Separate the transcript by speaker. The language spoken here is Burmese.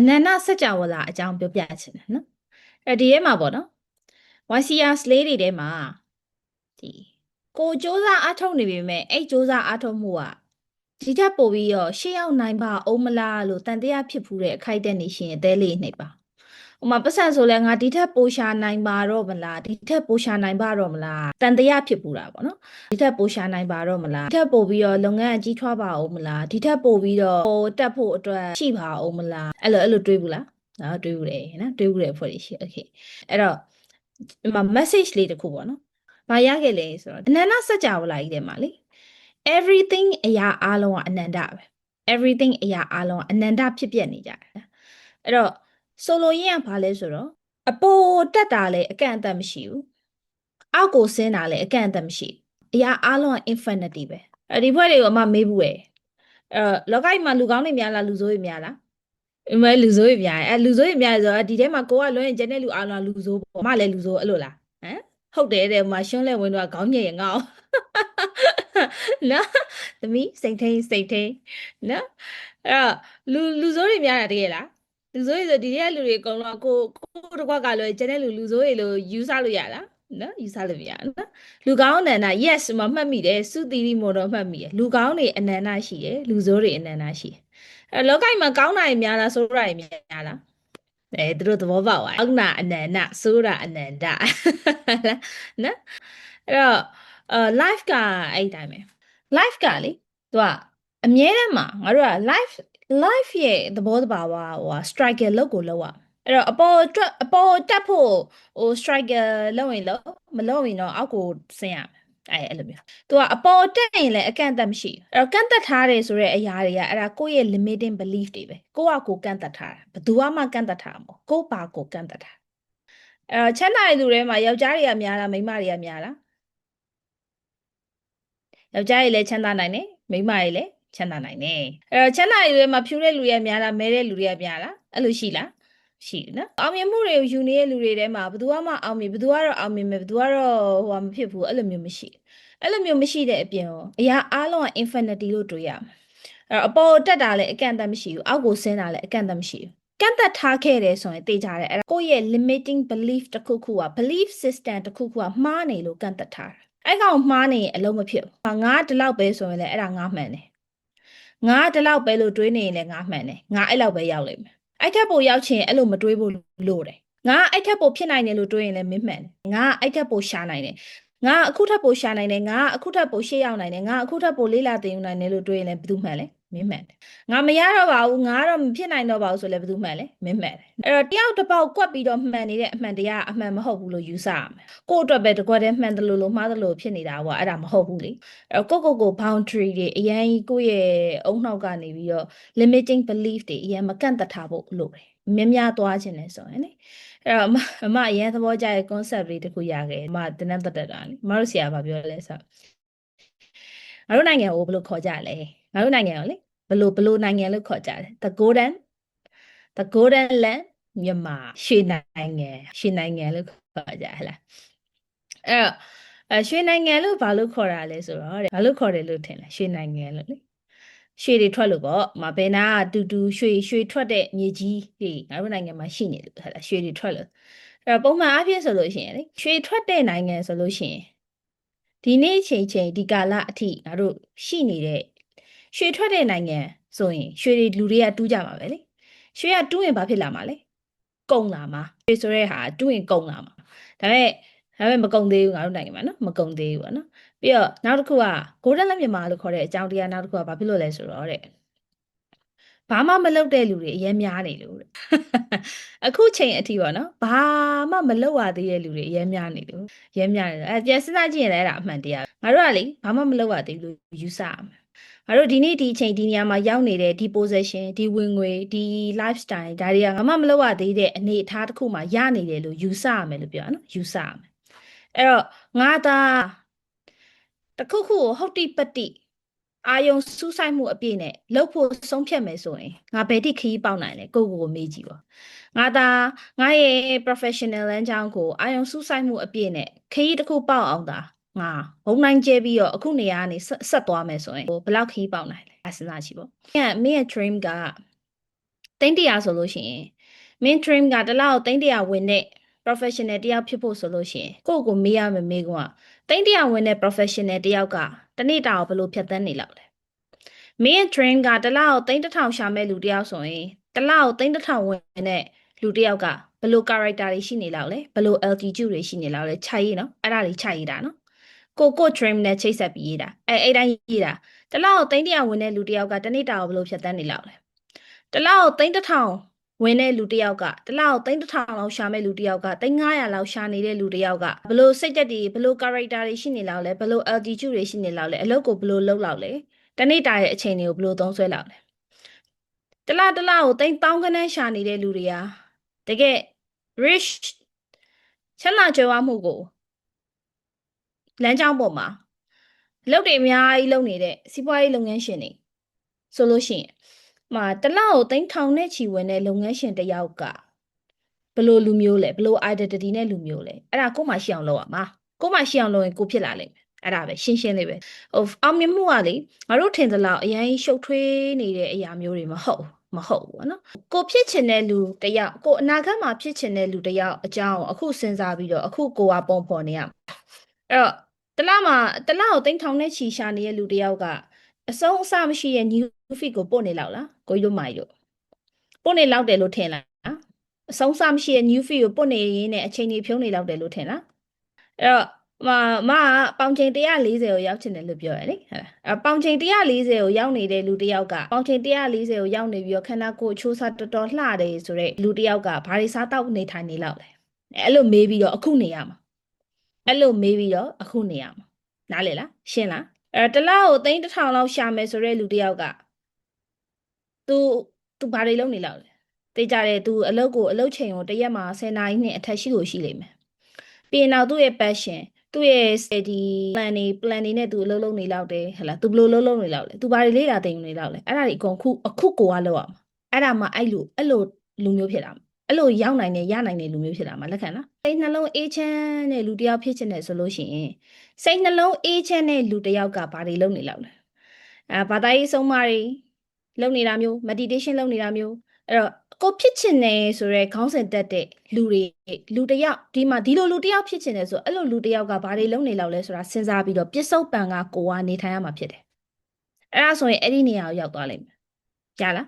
Speaker 1: နန္ဒစကြဝဠာအကြောင်းပြောပြချင်တယ်နော်ဒီထဲမှာပေါ့နော် YCR လေးတွေထဲမှာဒီကိုစ조사အားထုတ်နေပေမဲ့အဲ့စ조사အားထုတ်မှုကဒီထက်ပိုပြီးတော့ရှေ့ရောက်နိုင်ပါအောင်မလားလို့တန်တရားဖြစ်ဖူးတဲ့အခိုက်အတန့်နေရှင်အသေးလေးနှိပ်ပါဥမာပတ်စံဆိုလဲငါဒီထက်ပိုရှာနိုင်ပါတော့မလားဒီထက်ပိုရှာနိုင်ပါတော့မလားတန်တရားဖြစ်ဖူးတာပေါ့နော်ဒီထက်ပိုရှာနိုင်ပါတော့မလားဒီထက်ပိုပြီးတော့လုပ်ငန်းအကြီးထွားပါအောင်မလားဒီထက်ပိုပြီးတော့တက်ဖို့အတွက်ရှိပါအောင်မလားအဲ့လိုတွေးဘူးလားနော်တွေးဘူးတယ်နော်တွေးဘူးတယ်ဖွဲ့ရရှိโอเคအဲ့တော့ဒီမှာ message လေးတစ်ခုပေါ့နော်ဘာရခဲ့လဲဆိုတော့အနန္တစကြဝဠာကြီးထဲမှာလေ everything အရာအားလုံးကအနန္တပဲ everything အရာအားလုံးကအနန္တဖြစ်ပြနေကြတယ်အဲ့တော့ဆိုလိုရင်းကဘာလဲဆိုတော့အပေါ်တက်တာလည်းအကန့်အသတ်မရှိဘူးအောက်ကိုဆင်းတာလည်းအကန့်အသတ်မရှိဘူးအရာအားလုံးက infinity ပဲဒီဘွဲတွေကိုအမမေးဘူးရဲ့လောကကြီးမှာလူကောင်းတွေများလားလူဆိုးတွေများလားမဲလူဆိုးတွေများလူဆိုးတွေများဆိုတော့ဒီထဲမှာကိုကလွှဲရင်ကျန်တဲ့လူအားလုံးလူဆိုးပေါ့မလည်းလူဆိုးအဲ့လိုလားဟုတ်တယ်တဲ့မှာရှွန်းလဲဝင်တော့ခေါင်းညက်ရငေါ့နော်သမီးစိတ်ထိန်နော်အဲ့တော့လူဆိုးတွေများတာတကယ်လားလူဆိုးတွေဆိုဒီထဲကလူတွေအကုန်လုံးကိုတစ်ခွက်ကလွှဲကျန်တဲ့လူဆိုးတွေလို့ယူဆလို့ရလားနော်ယူဆလို့မရနော်လူကောင်းအနန္တ yes မမှတ်မိတယ်စုသီရိမို့တော့မှတ်မိတယ်လူကောင်းတွေအနန္တရှိတယ်လူဆိုးတွေအနန္တရှိတယ်လောကကြီးမှာကောင်းတာတွေများလားဆိုးတာတွေများလားသူတို့သဘောပေါက်သွားကောင်းတာအနန္တဆိုးတာအနန္တနော်အဲ့တော့life ကအဲ့တိုင်းပဲ life ကလေသူကအမြဲတမ်းမှာငါတို့က life ရဲ့သဘောတဘာဝstriker လောက်ကိုလောက်ရအဲ့တော့အပေါ်တက်ဖို့striker လောက်ရင်လောက်မလောက်ရင်တော့အောက်ကိုဆင်းရမယ်အဲ့လိုမျိုးသူကအပေါ်တက်ရင်လည်းအကန့်အသတ်မရှိအဲ့တော့ကန့်သက်ထားတယ်ဆိုတဲ့အရာတွေကအဲ့ဒါကိုယ့်ရဲ့ limiting belief တွေပဲကိုယ့်အကိုကန့်သက်ထားတာဘယ်သူမှကန့်သက်ထားမှာကိုယ့်ပါကိုကန့်သက်ထားအဲ့တော့ချမ်းသာတဲ့လူတွေမှာယောက်ျားတွေကများလားမိန်းမတွေကများလားယောက်ျားတွေလည်းချမ်းသာနိုင်တယ်မိန်းမတွေလည်းချမ်းသာနိုင်တယ်အဲ့တော့ချမ်းသာတွေမှာဖြူတဲ့လူတွေကများလားမဲတဲ့လူတွေကများလားအဲ့လိုရှိလားရှိတယ်နော်အောင်မြင်မှုတွေကိုယူနေတဲ့လူတွေထဲမှာဘယ်သူမှအောင်မြင်ဘယ်သူကတော့အောင်မြင်မယ်ဘယ်သူကတော့မဖြစ်ဘူးအဲ့လိုမျိုးမရှိအဲ့လိုမျိုးမရှိတဲ့အပြင်ရောအရာအားလုံးက infinity လို့တွေးရမှာအဲ့တော့အပေါ်တက်တာလည်းအကန့်အသတ်မရှိဘူးအောက်ကိုဆင်းတာလည်းအကန့်အသတ်မရှိဘူးကန့်သက်ထားခဲ့တယ်ဆိုရင်သိကြတယ်အဲ့ဒါကိုယ့်ရဲ့ limiting belief တစ်ခုခုက belief system တစ်ခုခုကမှားနေလို့ကန့်သက်ထားတာအဲ့ကောင်မှားနေရင်အလုံးမဖြစ်ဘူးငါဒီလောက်ပဲဆိုရင်လည်းအဲ့ဒါငါမှန်တယ်ငါဒီလောက်ပဲလို့တွေးနေရင်လည်းငါမှန်တယ်ငါအဲ့လောက်ပဲရောက်လိမ့်မယ်အဲ့ထက်ပိုရောက်ချင်အဲ့လိုမတွေးဖို့လိုတယ်ငါအဲ့ထက်ပိုဖြစ်နိုင်တယ်လို့တွေးရင်လည်းမမှန်တယ်ငါအဲ့ထက်ပိုရှာနိုင်တယ်ငါအခုထက်ပိုရှာနိုင်တယ်ငါအခုထက်ပိုရှေ့ရောက်နိုင်တယ်ငါအခုထက်ပိုလေးလာသိယူနိုင်တယ်လို့တွေးရင်လည်းဘယ်သူမှန်လဲမင်းမှန်တယ်ငါမရတော့ပါဘူးငါတော့မဖြစ်နိုင်တော့ပါဘူးဆိုလည်းဘယ်သူမှန်လဲမင်းမှန်တယ်အဲ့တော့တယောက်တစ်ပေါက်ကွက်ပြီးတော့မှန်နေတဲ့အမှန်တရားအမှန်မဟုတ်ဘူးလို့ယူဆရမယ်ကိုယ့်အတွက်ပဲတကွက်တည်းမှန်တယ်လို့မှားတယ်လို့ဖြစ်နေတာကွာအဲ့ဒါမဟုတ်ဘူးလေအဲ့တော့ကို boundary တွေအရင်ကိုယ့်ရဲ့အုံနှောက်ကနေပြီးတော့ limiting belief တွေအရင်မကန့်သက်ထားဖို့လိုတယ်များသွားခြင်းလဲဆိုရင်လေအဲ့တော့အမအရင်သဘောကျတဲ့ concept လေးတစ်ခုရခဲ့အမတင်းနဲ့တက်တာလေမတို့ဆရာဘာပြောလဲဆိုငါတို့နိုင်ငံကိုဘယ်လိုခေါ်ကြလဲငါတို့နိုင်ငံကိုလေဘယ်လိုနိုင်ငံလို့ခေါ်ကြလဲ the golden land မြန်မာရွှေနိုင်ငံလို့ခေါ်ကြဟလားအဲ့တော့ရွှေနိုင်ငံလို့ဘာလို့ခေါ်တာလဲဆိုတော့ဘာလို့ခေါ်တယ်လို့ထင်လဲရွှေနိုင်ငံလို့လေရွှေတွေထွက်လို့ပေါ့မဘယ်နာတူရွှေထွက်တဲ့မြေကြီးတွေငါတို့နိုင်ငံမှာရှိနေလို့ဟဲ့လားရွှေတွေထွက်လို့အဲ့တော့ပုံမှန်အားဖြင့်ဆိုလို့ရှိရင်လေရွှေထွက်တဲ့နိုင်ငံဆိုလို့ရှိရင်ဒီနေ့ချိန်ဒီကာလအထိငါတို့ရှိနေတဲ့ရွှေထွက်တဲ့နိုင်ငံဆိုရင်ရွှေတွေလူတွေကတူးကြမှာပဲလေရွှေကတူးရင်ဘာဖြစ်လာမှာလဲကုန်လာမှာရွှေဆိုတဲ့ဟာတူးရင်ကုန်လာမှာဒါပေမဲ့မကုန်သေးဘူးငါတို့နိုင်ငံမှာနော်မကုန်သေးဘူးပေါ့နော်ပြီးတော့နောက်တစ်ခုက golden လက်မြန်မာလို့ခေါ်တဲ့အကြောင်းတရားနောက်တစ်ခုကဘာဖြစ်လို့လဲဆိုတော့တဲ့ဘာမှမလုပ်တဲ့လူတွေအများများနေလို့အခုချိန်အထိပေါ့နော်ဘာမှမလုပ်ရသေးတဲ့လူတွေအများများနေလို့ပြန်စဉ်းစားကြည့်ရင်လည်းအဲ့ဒါအမှန်တရားငါတို့ကလေဘာမှမလုပ်ရသေးဘူးလို့ယူဆရမယ်ငါတို့ဒီနေ့ဒီချိန်ဒီနေရာမှာရောက်နေတဲ့ဒီ position ဒီဝင်ငွေဒီ lifestyle ဒါတွေကငါမှမလုပ်ရသေးတဲ့အနေအထားတစ်ခုမှာရနေတယ်လို့ယူဆရမယ်လို့ပြောနော်ယူဆရမယ်အဲ့တော့ငါသာတခုခုကိုဟုတ်တိပတ္တိအာယုံစူးစိုက်မှုအပြည့်နဲ့လှုပ်ဖို့ဆုံးဖြတ်မယ်ဆိုရင်ငါဘယ်တိခရီးပေါက်နိုင်လဲကိုမေးကြည့်ပါငါသာငါရဲ့ professional လမ်းကြောင်းကိုအာယုံစူးစိုက်မှုအပြည့်နဲ့ခရီးတစ်ခုပေါက်အောင်သာငါဘုံနိုင်ကျဲပြီးတော့အခုနေရာကနေဆက်သွားမယ်ဆိုရင်ဘယ်လောက်ခရီးပေါက်နိုင်လဲစဉ်းစားကြည့်ပေါ့မင်းရဲ့ dream က သိန်း100ဆိုလို့ရှိရင် main dream ကတစ်လောက်သိန်း100ဝင်တဲ့ professional တယောက်ဖြစ်ဖို့ဆိုလို့ရှိရင်ကိုယ့်ကိုမေးရမယ်မေးခွန်းကသိန်း100ဝင်တဲ့ professional တယောက်ကတစ်နေ့တာကိုဘယ်လိုဖြတ်သန်းနေလောက်လဲ main dream ကတစ်လောက်သိန်း1000ရှာမဲ့လူတယောက်ဆိုရင်တစ်လောက်သိန်း1000ဝင်တဲ့လူတယောက်ကဘယ်လို character တွေရှိနေလောက်လဲဘယ်လို altitude တွေရှိနေလောက်လဲခြိုက်ရေးနော်အဲ့ဒါတွေခြိုက်ရေးတာနော်ကို dream နဲ့ချိတ်ဆက်ပြီးရေးတာအဲ့တိုင်းရေးတာတစ်လောက်သိန်း100ဝင်တဲ့လူတယောက်ကတစ်နေ့တာကိုဘယ်လိုဖြတ်သန်းနေလောက်လဲတစ်လောက်သိန်း1000ဝင်တဲ့လူတယောက်ကတစ်လောက်သိန်း1000လောက်ရှာမဲ့လူတယောက်ကသိန်း900လောက်ရှာနေတဲ့လူတယောက်ကဘယ်လိုစိတ်သက်တွေဘယ်လို character တွေရှိနေလောက်လဲဘယ်လို altitude တွေရှိနေလောက်လဲအလုပ်ကိုဘယ်လိုလုပ်လောက်လဲတနေ့တာရဲ့အချိန်တွေကိုဘယ်လိုသုံးဆွဲလောက်လဲတစ်လားကိုသိန်း1000ခန်းရှာနေတဲ့လူတွေကတကယ် rich ချမ်းသာကြွယ်ဝမှုကိုလမ်းကြောင်းပေါ်မှာလုပ်တွေအများကြီးလုပ်နေတဲ့စီးပွားရေးလုပ်ငန်းရှင်တွေဆိုလို့ရှိရင်တစ်လောက်ကိုသိန်းထောင်နဲ့ချီဝင်တဲ့လုပ်ငန်းရှင်တယောက်ကဘယ်လိုလူမျိုးလဲဘယ်လို identity နဲ့လူမျိုးလဲအဲ့ဒါကိုယ်မှရှိအောင်လုပ်ရမှာကိုယ်မှရှိအောင်လုပ်ရင်ကိုဖြစ်လာလိမ့်မယ်အဲ့ဒါပဲရှင်းလေးပဲအောင်မြင်မှုကလေငါတို့ထင်သလောက်အရင်ရှုပ်ထွေးနေတဲ့အရာမျိုးတွေမဟုတ်ဘူးပေါ့နော်ကိုဖြစ်ချင်တဲ့လူတယောက်ကိုအနာဂတ်မှာဖြစ်ချင်တဲ့လူတယောက်အကြောင်းအခုစဉ်းစားပြီးတော့အခုကိုကပုံဖော်နေရအဲ့တော့တစ်လောက်ကိုသိန်းထောင်နဲ့ချီရှာနေတဲ့လူတယောက်ကအဆုံးအစမရှိတဲ့ new feed ကိုပို့နေလောက်လားကိုကြီးတို့မိုင်တို့ပို့နေလောက်တယ်လို့ထင်လားအဆုံးအစမရှိတဲ့ new feed ကိုပို့နေရင်းနဲ့အချိန်ကြီးဖြုံးနေလောက်တယ်လို့ထင်လားအဲ့တော့မကပေါင်ချိန်140ကိုရောက်ချင်တယ်လို့ပြောရလေဟုတ်လားပေါင်ချိန်140ကိုရောက်နေတဲ့လူတယောက်ကပေါင်ချိန်140ကိုရောက်နေပြီးတော့ခန္ဓာကိုယ်အချိုးစားတော်တော်လှတယ်ဆိုတော့လူတယောက်ကဘာတွေစားတောက်နေထိုင်နေလောက်လဲအဲ့လိုမေးပြီးတော့အခုနေရမှာအဲ့လိုမေးပြီးတော့အခုနေရမှာနားလေလားရှင်းလားတစ်လောက်ကိုသိန်း1000လောက်ရှာမယ်ဆိုတဲ့လူတယောက်က तू ဘာတွေလုပ်နေလောက်လဲတေးကြတယ် तू အလုပ်ချိန်ကိုတစ်ရက်မှာ10နာရီနဲ့အထက်ရှိလို့ရှိလိမ့်မယ်ပြီးရင်တော့သူ့ရဲ့ passion သူ့ရဲ့ဒီ plan တွေနဲ့ तू အလုပ်လုပ်နေလောက်တယ်ဟဲ့လား तू ဘယ်လိုလုပ်နေလောက်လဲ तू ဘာတွေလေ့လာသင်ယူနေလောက်လဲအဲ့ဒါတွေအကုန်အခုကိုကလောက်အောင်အဲ့ဒါမှအဲ့လိုလူမျိုးဖြစ်လာမှာအဲ့လိုရောက်နိုင်တဲ့ရနိုင်တဲ့လူမျိုးဖြစ်လာမှာလက်ခံလားစိတ်နှလုံးအေးချမ်းတဲ့လူတယောက်ဖြစ်ချင်တယ်ဆိုလို့ရှိရင်စိတ်နှလုံးအေးချမ်းတဲ့လူတယောက်ကဘာတွေလုပ်နေလောက်လဲဘာသာရေးဆုံးမတွေလုပ်နေတာမျိုး meditation လုပ်နေတာမျိုးအဲ့တော့ကိုဖြစ်ချင်တယ်ဆိုရဲခေါင်းစဉ်တက်တဲ့လူတယောက်ဒီမှာဒီလိုလူတယောက်ဖြစ်ချင်တယ်ဆိုအဲ့လိုလူတယောက်ကဘာတွေလုပ်နေလောက်လဲဆိုတာစဉ်းစားပြီးတော့ပြစ္ဆုတ်ပံကကိုကနေထိုင်ရမှာဖြစ်တယ်အဲ့ဒါဆိုရင်အဲ့ဒီနေရာကိုရောက်သွားလိမ့်မယ်ကြားလား